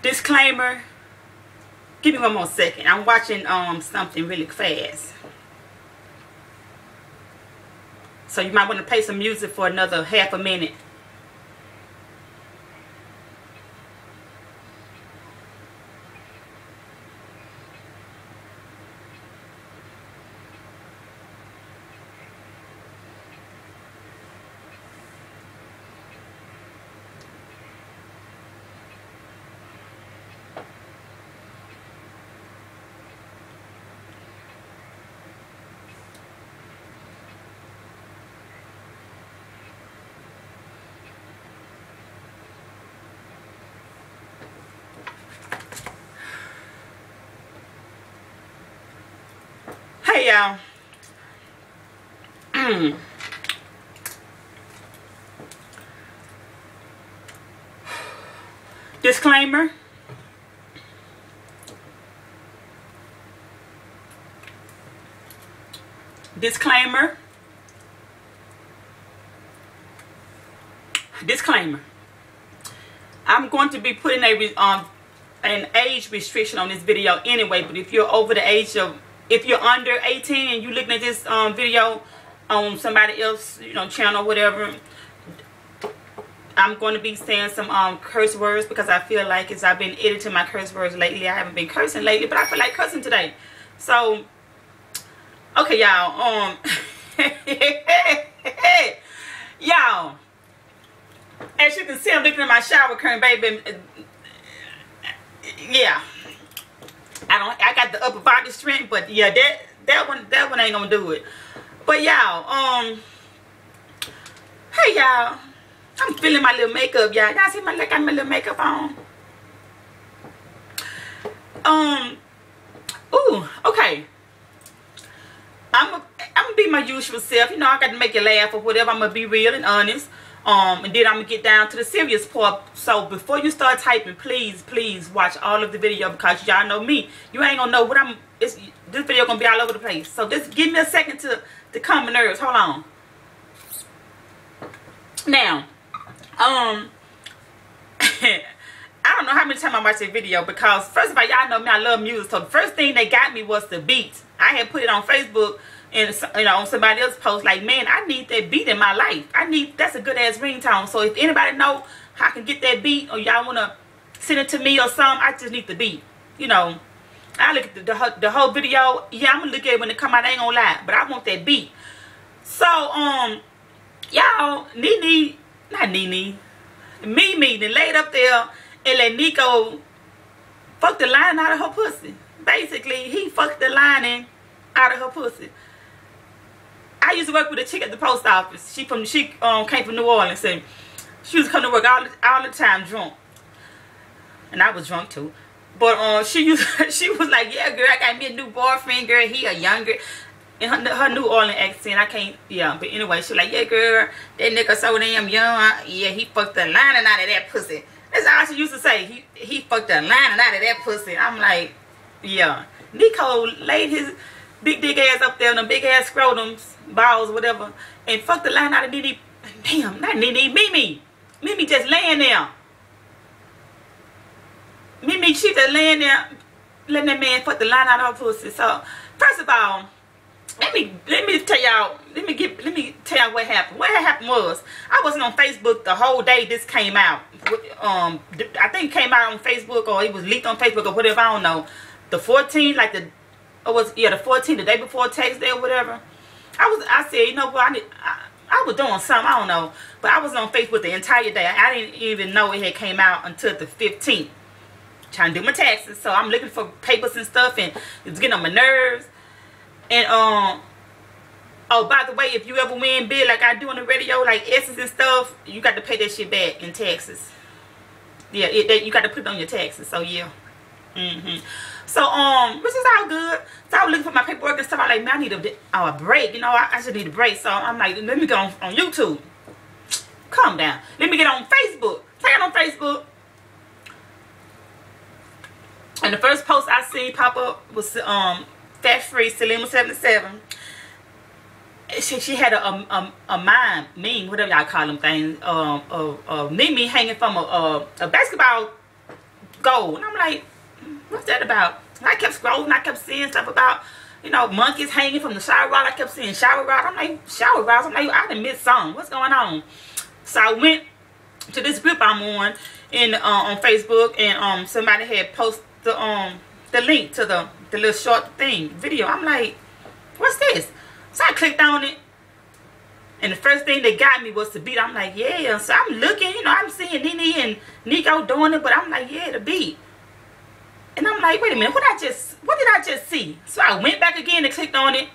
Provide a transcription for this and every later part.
Disclaimer. Give me one more second. I'm watching something really fast. So you might want to play some music for another half a minute. Hey y'all. Disclaimer. Disclaimer. Disclaimer. I'm going to be putting an age restriction on this video anyway, but if you're over the age of, if you're under 18 and you're looking at this video on somebody else, channel, whatever, I'm going to be saying some curse words because I feel like as I've been editing my curse words lately, I haven't been cursing lately, but I feel like cursing today. So, okay, y'all. Y'all, as you can see, I'm looking at my shower curtain, baby. Yeah. I got the upper body strength, but yeah, that one ain't gonna do it. But y'all, hey y'all, I'm feeling my little makeup, y'all. Y'all see I got my little makeup on. Ooh, okay. I'm gonna be my usual self. I got to make you laugh or whatever. I'm gonna be real and honest. And then I'm gonna get down to the serious part. So before you start typing, please watch all of the video, because y'all know me. You ain't gonna know what this video gonna be all over the place. So just give me a second to calm my nerves. Hold on. Now, I don't know how many times I watched this video, because first of all, y'all know me, I love music. So the first thing they got me was the beat. I had put it on Facebook and on somebody else's post, like, man, I need that beat in my life. That's a good ass ringtone. So if anybody know how I can get that beat, or y'all wanna send it to me or something, I just need the beat. I look at the whole video. Yeah, I'm gonna look at it when it come out. I ain't gonna lie, but I want that beat. So y'all, Mimi then laid up there and let Nico fuck the lining out of her pussy. Basically, he fucked the lining out of her pussy. I used to work with a chick at the post office. She came from New Orleans, and she was coming to work all the time drunk, and I was drunk too. But she was like, yeah, girl, I got me a new boyfriend, girl. He a younger. In her New Orleans accent, I can't, yeah. But anyway, she like, yeah, girl, that nigga so damn young. Yeah, he fucked the lining out of that pussy. That's all she used to say. He fucked the lining out of that pussy. I'm like, yeah. Nico laid his big dick ass up there on the big ass scrotums, balls, whatever, and fucked the line out of Nene. Damn, not Nene, Mimi. Mimi just laying there. Mimi, she just laying there, letting that man fuck the line out of her pussy. So, first of all, let me tell y'all what happened. What had happened was, I wasn't on Facebook the whole day this came out. I think it came out on Facebook, or it was leaked on Facebook, or whatever, I don't know. The 14th, like the 14th, the day before Tax Day or whatever. I said, you know what, I was doing something, I don't know. But I was on Facebook the entire day. I didn't even know it had came out until the 15th. Trying to do my taxes. So I'm looking for papers and stuff, and it's getting on my nerves. And oh, by the way, if you ever win big like I do on the radio, like Essence and stuff, you got to pay that shit back in taxes. Yeah, you got to put it on your taxes. So yeah. So which is all good. So I was looking for my paperwork and stuff. I'm like, man, I need a break. I should need a break. So I'm like, let me go on YouTube. Calm down. Let me get on Facebook. So I got on Facebook. And the first post I seen pop up was Fat Free Selima 77. She had a meme, whatever y'all call them things, Mimi hanging from a basketball gold. And I'm like, what's that about? And I kept scrolling. I kept seeing stuff about, you know, monkeys hanging from the shower rod. I kept seeing shower rod. I'm like, shower rods? I'm like, I done missed something. What's going on? So I went to this group I'm on Facebook, and somebody had posted the link to the little short video. I'm like, what's this? So I clicked on it, and the first thing that got me was the beat. I'm like, yeah. So I'm looking, you know, I'm seeing Nene and Nico doing it, but I'm like, yeah, the beat. And I'm like, wait a minute, what did I just see? So I went back again and clicked on it,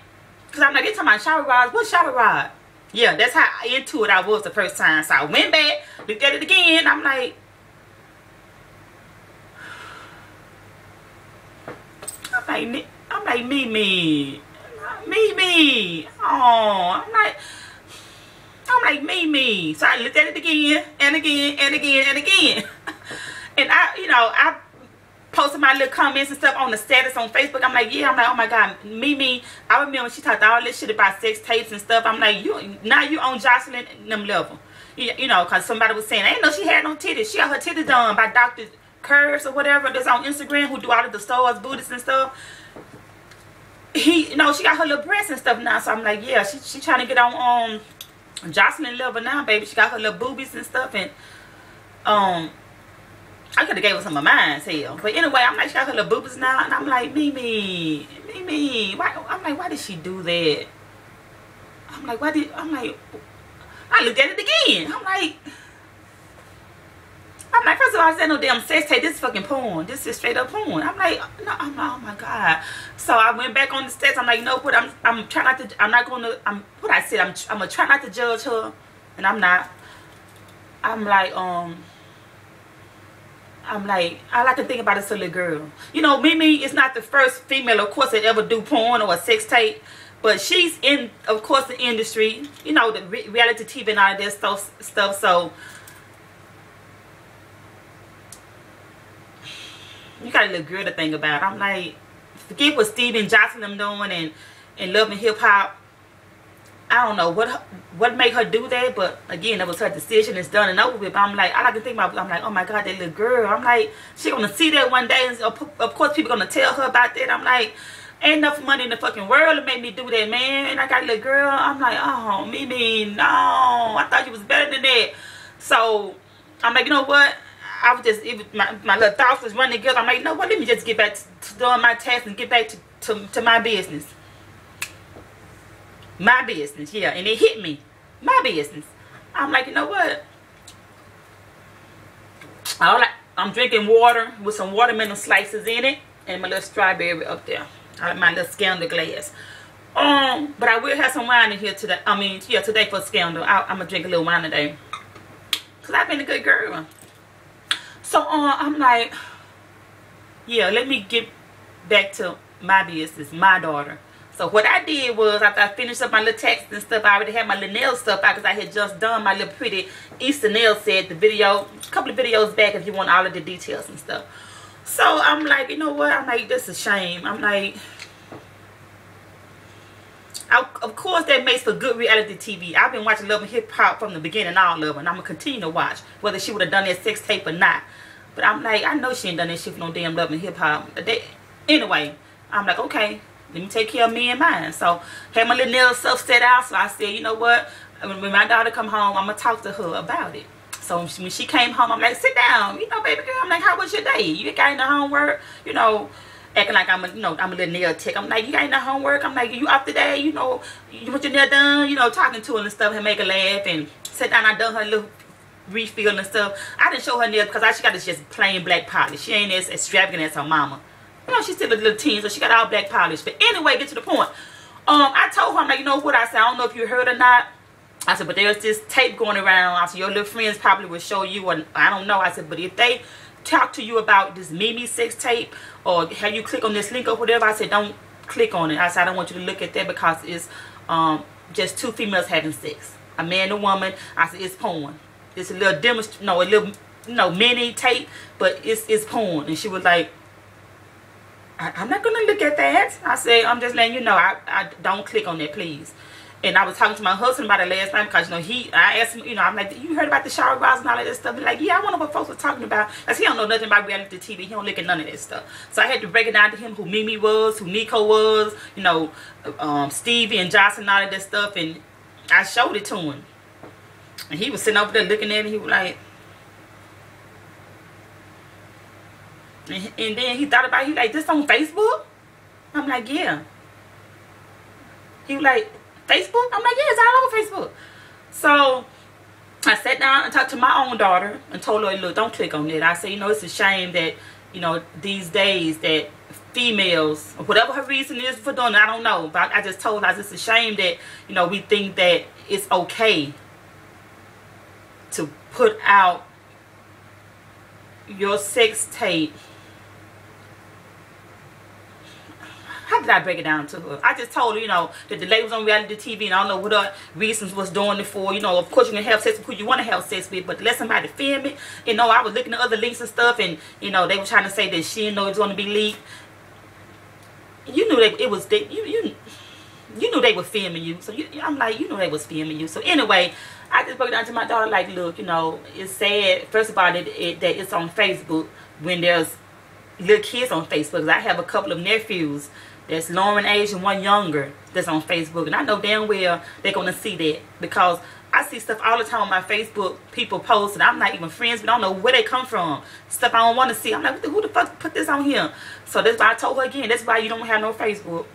because I'm like, it's talking about shower rods. What shower rod? Yeah, that's how into it I was the first time. So I went back, looked at it again. I'm like, Mimi. Oh, I'm like, Mimi. So I looked at it again and again and again and again. And I posted my little comments and stuff on the status on Facebook. I'm like, yeah. I'm like, oh my God, Mimi. I remember when she talked all this shit about sex tapes and stuff. I'm like, now you on Jocelyn them level. You know, because somebody was saying, I didn't know she had no titties. She got her titties done by Dr. Curves or whatever that's on Instagram, who do all of the stores, booties and stuff. You know, she got her little breasts and stuff now. So I'm like, yeah, she trying to get on Jocelyn level now, baby. She got her little boobies and stuff, and I could have gave her some of mine, hell. But anyway, I'm like, she got her little boobies now, and I'm like, Mimi, why? I'm like, why did she do that? I looked at it again. I'm like, first of all, I said no damn sex tape. This is fucking porn. This is straight up porn. I'm like, no, oh my God. So I went back on the steps. I'm like, you know what? I'm trying not to. I'm not gonna. I'm gonna try not to judge her, and I'm not. I'm like, all I can think about is a little girl. You know, Mimi is not the first female, of course, that ever do porn or a sex tape. But she's in, of course, the industry. You know, the reality TV and all of that stuff. So you got a little girl to think about. I'm like, forget what Stevie and Jocelyn doing and Love and Hip Hop. I don't know what made her do that, but again, that was her decision. It's done and over with. But I'm like, all I can think about, I'm like, oh my God, that little girl. I'm like, she gonna see that one day, and of course people gonna tell her about that. I'm like, ain't enough money in the fucking world to make me do that, man. And I got a little girl. I'm like, oh, Mimi, no, I thought you was better than that. So I'm like, you know what? I was just, my little thoughts was running together. I'm like, you know what? Let me just get back to doing my task and get back to my business. My business, yeah. And it hit me. My business. I'm like, you know what? I'm drinking water with some watermelon slices in it and my little strawberry up there. My little Scandal glass. But I will have some wine in here today. I mean, yeah, today for Scandal. I'm gonna drink a little wine today. Cause I've been a good girl. So I'm like, yeah, let me get back to my business, my daughter. So what I did was, after I finished up my little text and stuff, I already had my little nail stuff out, because I had just done my little pretty Easter nail set, the video, a couple of videos back if you want all of the details and stuff. So I'm like, you know what? I'm like, this is a shame. I'm like, of course that makes for good reality TV. I've been watching Love and Hip Hop from the beginning, all of it, and I'm going to continue to watch, whether she would have done that sex tape or not. But I'm like, I know she ain't done that shit for no damn Love and Hip Hop. Anyway, I'm like, okay, let me take care of me and mine. So had my little nail stuff set out. So I said, you know what? When my daughter come home, I'm gonna talk to her about it. So when she came home, I'm like, sit down, you know, baby girl. I'm like, how was your day? You got any homework? You know, acting like I'm a little nail tech. I'm like, you got any homework? I'm like, you up today? You know, you want your nail done? You know, talking to her and stuff and make her laugh and sit down. I done her little refill and stuff. I didn't show her nails because she got this just plain black polish. She ain't as extravagant as her mama. You know, she's still a little teen, so she got all black polish. But anyway, get to the point. I told her, I'm like, you know what? I said, I don't know if you heard or not. I said, but there's this tape going around. I said, your little friends probably will show you, or I don't know. I said, but if they talk to you about this Mimi sex tape, or have you click on this link or whatever, I said, don't click on it. I said, I don't want you to look at that, because it's just two females having sex, a man and a woman. I said, it's porn. It's a little mini tape, but it's porn. And she was like, I'm not gonna look at that. I said, I'm just letting you know, I don't click on that, please. And I was talking to my husband about it last night because, I asked him, I'm like, you heard about the shower bras and all of that stuff? He's like, yeah, I wonder what folks were talking about. Because he don't know nothing about reality TV. He don't look at none of that stuff. So I had to break it down to him who Mimi was, who Nico was, Stevie and Johnson and all of that stuff. And I showed it to him. And he was sitting over there looking at it. He was like, and then he thought about it. He like, this on Facebook? I'm like, yeah. He was like, Facebook? I'm like, yeah, it's all over Facebook. So I sat down and talked to my own daughter and told her, look, don't click on it. I said, it's a shame that, these days that females, whatever her reason is for doing it, I don't know. But I just told her, it's a shame that, we think that it's okay to put out your sex tape. How did I break it down to her? I just told her, that the lady was on reality TV and I don't know what other reasons was doing it for. Of course you can have sex with who you want to have sex with, but to let somebody film it, I was looking at other links and stuff, and, they were trying to say that she didn't know it was going to be leaked. You knew that it was, you knew they were filming you. So I'm like, you knew they was filming you. So anyway, I just broke it down to my daughter, like, look, it's sad, first of all, that it's on Facebook when there's little kids on Facebook. I have a couple of nephews that's Lauren age and one younger that's on Facebook, and I know damn well they're gonna see that, because I see stuff all the time on my Facebook, people post, and I'm not even friends, but I don't know where they come from, stuff I don't want to see. I'm like, who the fuck put this on here? So that's why I told her again, that's why you don't have no Facebook.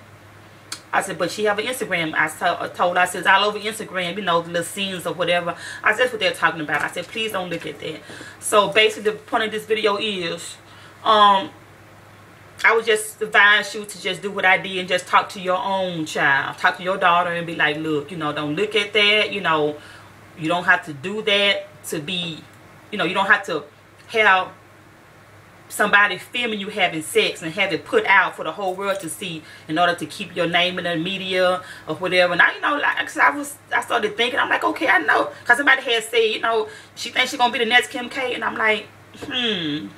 I said, but she have an Instagram. I told her, I said, it's all over Instagram, the little scenes or whatever. I said, that's what they're talking about. I said, please don't look at that. So basically the point of this video is, I would just advise you to just do what I did and just talk to your own child. Talk to your daughter and be like, look, don't look at that. You don't have to do that to be, you don't have to have somebody filming you having sex and have it put out for the whole world to see in order to keep your name in the media or whatever. Now, like I started thinking, I'm like, okay, I know. Because somebody had said, she thinks she's going to be the next Kim K. And I'm like, I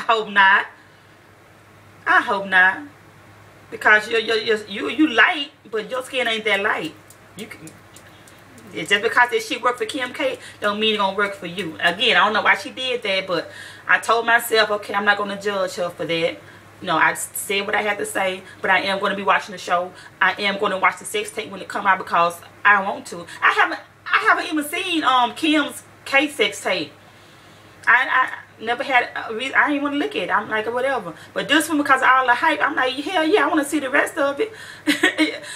hope not. I hope not, because you light, but your skin ain't that light. Just because that shit work for Kim K don't mean it gonna work for you. Again, I don't know why she did that, but I told myself, okay, I'm not gonna judge her for that. I said what I had to say, but I am going to be watching the show. I am going to watch the sex tape when it come out because I want to. I haven't even seen Kim's K sex tape. I never had a reason. I didn't want to look at it. I'm like, whatever. But this one, because of all the hype, I'm like, hell yeah, I want to see the rest of it.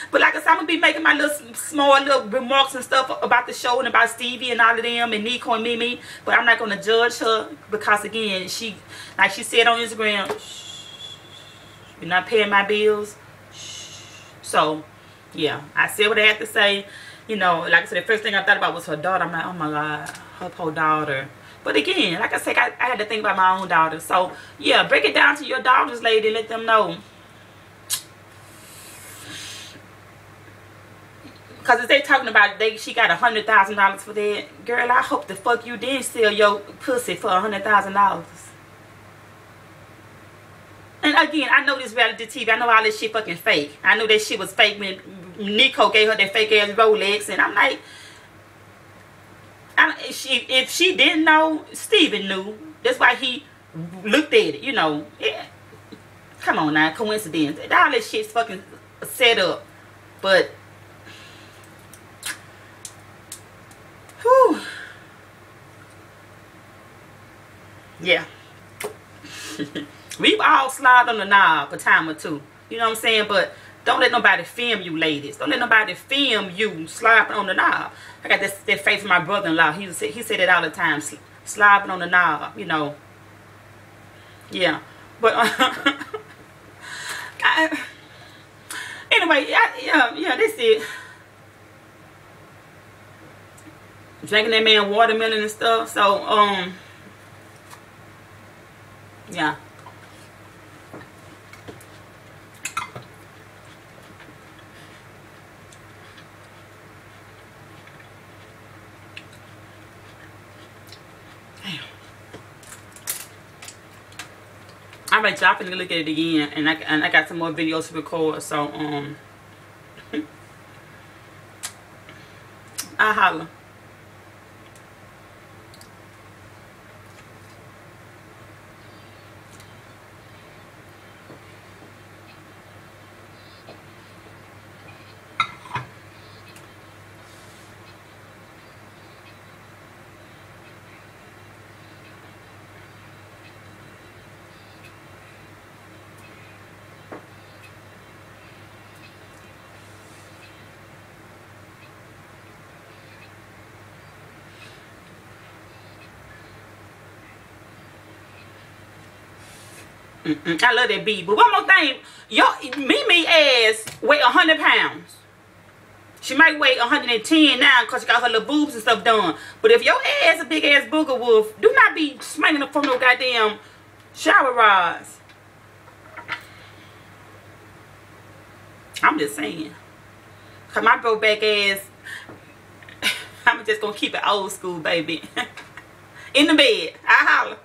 But like I said, I'm going to be making my small little remarks and stuff about the show and about Stevie and all of them and Nico and Mimi. But I'm not going to judge her because, again, like she said on Instagram, you're not paying my bills. So, yeah, I said what I had to say. Like I said, the first thing I thought about was her daughter. I'm like, oh my God, her poor daughter. But again, like I said, I had to think about my own daughter. So, yeah, break it down to your daughters, lady. Let them know. Because if they talking about she got $100,000 for that, girl, I hope the fuck you didn't sell your pussy for $100,000. And again, I know this reality TV. I know all this shit fucking fake. I know that shit was fake when Nico gave her that fake ass Rolex. And I'm like, if she didn't know, Steven knew. That's why he looked at it, Yeah. Come on now, coincidence. All this shit's fucking set up. But, whew. Yeah. We've all slid on the knob a time or two. You know what I'm saying? But don't let nobody film you, ladies. Don't let nobody film you slopping on the knob. I got that face from my brother-in-law. He said it all the time. Slopping on the knob, Yeah. But, anyway, yeah, that's it. Drinking that man watermelon and stuff. So, yeah. Alright, y'all, I'm finna look at it again, and I got some more videos to record. So I holla. I love that beat. But one more thing, Mimi ass weigh 100 pounds. She might weigh 110 now because she got her little boobs and stuff done. But if your ass a big ass booger wolf, do not be smacking up from no goddamn shower rods. I'm just saying. Cause my broke back ass, I'm just gonna keep it old school, baby. In the bed. I holler.